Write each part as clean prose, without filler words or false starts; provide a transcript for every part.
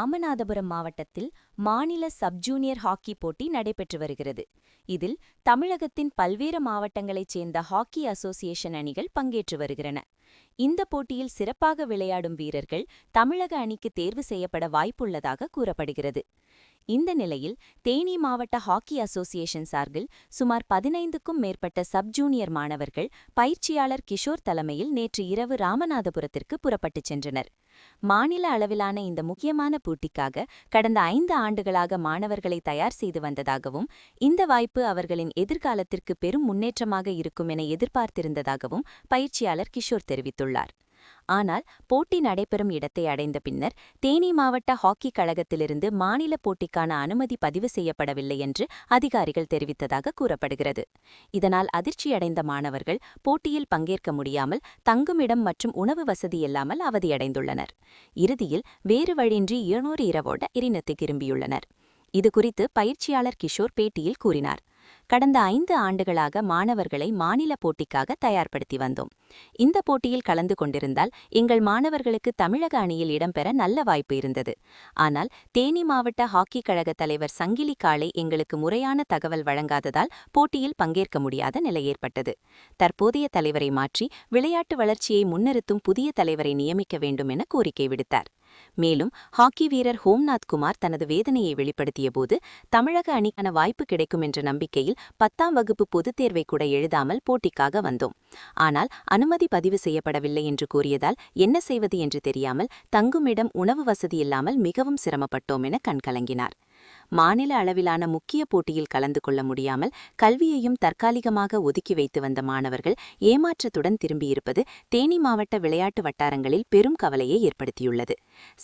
ராமநாதபுரம் மாவட்டத்தில் மாநில sub junior hockey போட்டி நடைபெற்று வருகிறது. இதில் தமிழகத்தின் பல்வேறு மாவட்டங்களைச் சேர்ந்த ஹாக்கி அசோசியேஷன் அணிகள் பங்கேற்று வருகின்றன. இந்த போட்டியில் சிறப்பாக விளையாடும் வீரர்கள் தமிழக அணிக்கு தேர்வு செய்யப்பட வாய்ப்புள்ளதாக கூறப்படுகிறது. இந்த நிலையில் தேனி மாவட்ட ஹாக்கி அசோசியேஷன் சார்பில் சுமார் 15க்கும் மேற்பட்ட சப் ஜூனியர் மாணவர்கள் பயிற்சியாளர் கிஷோர் தலைமையில் நேற்று இரவு ராமநாதபுரத்திற்கு புறப்பட்டுச் சென்றனர். மாநில அளவிலான இந்த முக்கியமான போட்டிக்காக கடந்த 5 ஆண்டுகளாக மாணவர்களை தயார் செய்து வந்ததாகவும், இந்த வாய்ப்பு அவர்களின் எதிர்காலத்திற்கு பெரும் முன்னேற்றமாக இருக்கும் என எதிர்பார்த்திருந்ததாகவும் பயிற்சியாளர் கிஷோர் தெரிவித்துள்ளார். ஆனால் போட்டி நடைபெறும் இடத்தை அடைந்த பின்னர் தேனி மாவட்ட ஹாக்கி கழகத்திலிருந்து மாநில போட்டிக்கான அனுமதி பதிவு செய்யப்படவில்லை என்று அதிகாரிகள் தெரிவித்ததாக கூறப்படுகிறது. இதனால் அதிர்ச்சியடைந்த மாணவர்கள் போட்டியில் பங்கேற்க முடியாமல் தங்குமிடம் மற்றும் உணவு வசதி இல்லாமல் அவதியடைந்துள்ளனர். இறுதியில் வேறு வழியின்றி 700 இரவோட இரினத்து திரும்பியுள்ளனர். இதுகுறித்து பயிற்சியாளர் கிஷோர் பேட்டியில் கூறினார். கடந்த 5 ஆண்டுகளாக மாணவர்களை மாநில போட்டிக்காக தயார்படுத்தி வந்தோம். இந்த போட்டியில் கலந்து கொண்டிருந்தால் எங்கள் மாணவர்களுக்கு தமிழக அணியில் இடம்பெற நல்ல வாய்ப்பு இருந்தது. ஆனால் தேனி மாவட்ட ஹாக்கி கழக தலைவர் சங்கிலி காளை எங்களுக்கு முறையான தகவல் வழங்காததால் போட்டியில் பங்கேற்க முடியாத நிலை ஏற்பட்டது. தற்போதைய தலைவரை மாற்றி விளையாட்டு வளர்ச்சியை முன்னிறுத்தும் புதிய தலைவரை நியமிக்க வேண்டும் என கோரிக்கை விடுத்தார். மேலும் ஹாக்கி வீரர் ஹோம்நாத் குமார் தனது வேதனையை வெளிப்படுத்தியபோது, தமிழக அணிக்கான வாய்ப்பு கிடைக்கும் என்ற நம்பிக்கையில் 10ஆம் வகுப்பு பொதுத் தேர்வை கூட எழுதாமல் போட்டிக்காக வந்தோம். ஆனால் அனுமதி பதிவு செய்யப்படவில்லை என்று கூறியதால் என்ன செய்வது என்று தெரியாமல் தங்குமிடம் உணவு வசதி இல்லாமல் மிகவும் சிரமப்பட்டோம் என கண்கலங்கினார். மாநில அளவிலான முக்கிய போட்டியில் கலந்து கொள்ள முடியாமல் கல்வியையும் தற்காலிகமாக ஒதுக்கி வைத்து வந்த மாணவர்கள் ஏமாற்றத்துடன் திரும்பியிருப்பது தேனி மாவட்ட விளையாட்டு வட்டாரங்களில் பெரும் கவலையை ஏற்படுத்தியுள்ளது.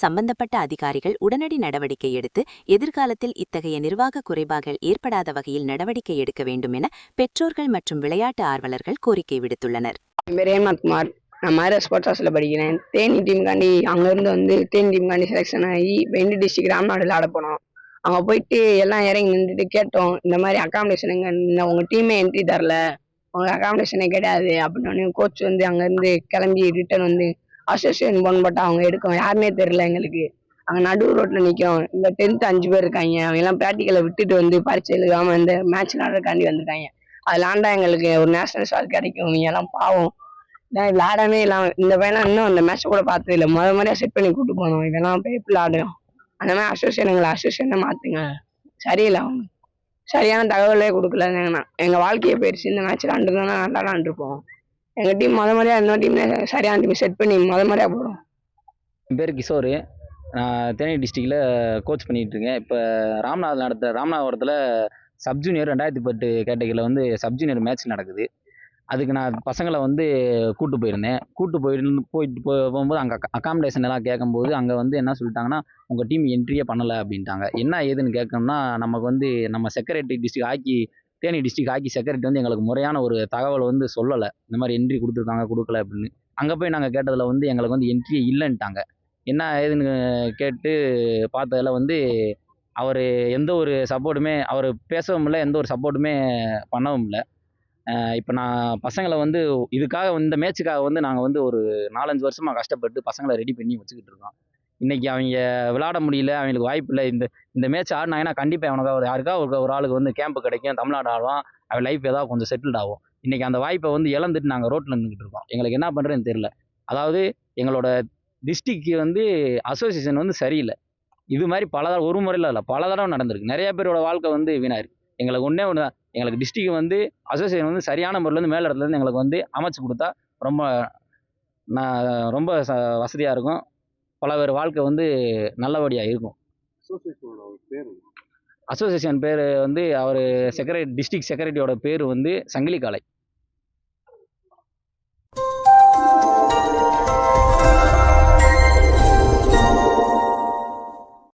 சம்பந்தப்பட்ட அதிகாரிகள் உடனடி நடவடிக்கை எடுத்து எதிர்காலத்தில் இத்தகைய நிர்வாக குறைபாடுகள் ஏற்படாத வகையில் நடவடிக்கை எடுக்க வேண்டும் என பெற்றோர்கள் மற்றும் விளையாட்டு ஆர்வலர்கள் கோரிக்கை விடுத்துள்ளனர். குமார், நான் மாதிரி ஸ்போர்ட்ஸ் ஹவுஸில் படிக்கிறேன். தேனி டீமுக்காண்டி அங்கேருந்து தேனி டீமுக்காண்டி செலெக்ஷன் ஆகி பெண்டு டிஸ்ட்ரிக்ட் ராமநாடுல ஆட போனோம். அங்கே போயிட்டு எல்லாம் இறங்கி நின்றுட்டு கேட்டோம், இந்த மாதிரி அகாமடேஷனுங்க உங்கள் டீமே என்ட்ரி தரல, உங்களுக்கு அகாமடேஷனே கிடையாது அப்படின்னு. கோச் அங்கேருந்து கிளம்பி ரிட்டர்ன் அசோசியேஷன் போன் போட்டால் அவங்க எடுக்கும் யாருன்னே தெரில எங்களுக்கு. அங்கே நடு ரோட்டில் நிற்கும். இந்த 10th 5 பேர் இருக்காங்க. அவங்க எல்லாம் ப்ராக்டிக்கலை விட்டுட்டு பரிச்சை எழுதாமல் இந்த மேட்ச் விளாடுறதுக்காண்டி வந்திருக்காங்க. அதில் ஆண்டா எங்களுக்கு ஒரு நேஷனல் ஸ்டார் கிடைக்கும். இவங்க எல்லாம் பாவம் விளையாடவே இல்லாமல் இந்த பையனா இன்னும் அந்த மேட்ச்சை கூட பார்த்தது இல்லை. மாதிரியாக செட் பண்ணி கூப்பிட்டு போனோம். இதெல்லாம் போய் எப்படி ஆடுறோம்? அந்த மாதிரி அசோசியேஷனை மாற்றுங்க. சரியில்லை, அவங்க சரியான தகவலே கொடுக்கலங்கன்னா எங்கள் வாழ்க்கையை போயிடுச்சு. இந்த மேட்ச் விளாண்டுருந்தோம்னா நல்லா விளாண்டுருப்போம். எங்கள் டீம் முறையாக இன்னொரு டீம்ல சரியான டீம் செட் பண்ணி முறையாக போடுவோம். என் பேர் கிஷோர். நான் தேனி டிஸ்ட்ரிக்டில் கோச் பண்ணிகிட்ருக்கேன். இப்போ ராமநாதபுரத்தில் சப் ஜூனியர் 2010 கேட்டகரியில் சப் ஜூனியர் மேட்ச் நடக்குது. அதுக்கு நான் பசங்களை கூப்பிட்டு போயிருந்தேன். போயிட்டு போகும்போது அங்கே அகாமடேஷன் எல்லாம் கேட்கும்போது அங்கே என்ன சொல்லிட்டாங்கன்னா, உங்கள் டீம் என்ட்ரியே பண்ணலை அப்படின்ட்டாங்க. என்ன ஏதுன்னு கேட்கணும்னா, நமக்கு நம்ம secretary district hockey Theni district hockey secretary எங்களுக்கு முறையான ஒரு தகவல் சொல்லலை. இந்த மாதிரி என்ட்ரி கொடுத்துருக்காங்க கொடுக்கல அப்படின்னு. அங்கே போய் நாங்கள் கேட்டதில் எங்களுக்கு என்ட்ரியே இல்லைன்ட்டாங்க. என்ன ஏதுன்னு கேட்டு பார்த்ததில் அவர் எந்த ஒரு சப்போர்ட்டுமே அவர் பேசவும் இல்லை, எந்த ஒரு சப்போர்ட்டுமே பண்ணவும் இல்லை. இப்போ நான் பசங்களை இதுக்காக இந்த மேட்சுக்காக நாங்கள் ஒரு 4-5 வருஷமாக கஷ்டப்பட்டு பசங்களை ரெடி பண்ணி வச்சுக்கிட்டு இருக்கோம். இன்றைக்கி அவங்க விளையாட முடியல, அவங்களுக்கு வாய்ப்பு இல்லை. இந்த மேட்ச் ஆடினாங்கன்னா கண்டிப்பாக அவனுக்கு யாருக்கா ஒரு ஆளுக்கு கேம்ப் கிடைக்கும், தமிழ்நாடு ஆடுவான், அவன் லைஃப் ஏதாவது கொஞ்சம் செட்டில்ட் ஆகும். இன்றைக்கி அந்த வாய்ப்பை இழந்துட்டு நாங்கள் ரோட்டில் நின்றுக்கிட்டு இருக்கோம். எங்களுக்கு என்ன பண்ணுறதுன்னு தெரியல. அதாவது எங்களோட டிஸ்ட்ரிக்ட் அசோசியேஷன் சரியில்லை. இது மாதிரி ஒரு முறையில் இல்லை, பல தடவை நடந்திருக்கு. நிறைய பேரோட வாழ்க்கை வீணாயிருக்கு. எங்களுக்கு ஒன்றே ஒன்று தான், எங்களுக்கு டிஸ்ட்ரிக்ட் அசோசியேஷன் சரியான முறையிலேருந்து மேல் இடத்துலேருந்து எங்களுக்கு அமைச்சு கொடுத்தா ரொம்ப வசதியாக இருக்கும். பல பேர் வாழ்க்கை நல்லபடியாக இருக்கும். அசோசியேஷன் பேர் அவர் டிஸ்ட்ரிக்ட் செக்ரட்டரியோட பேர் சங்கிலி காளை.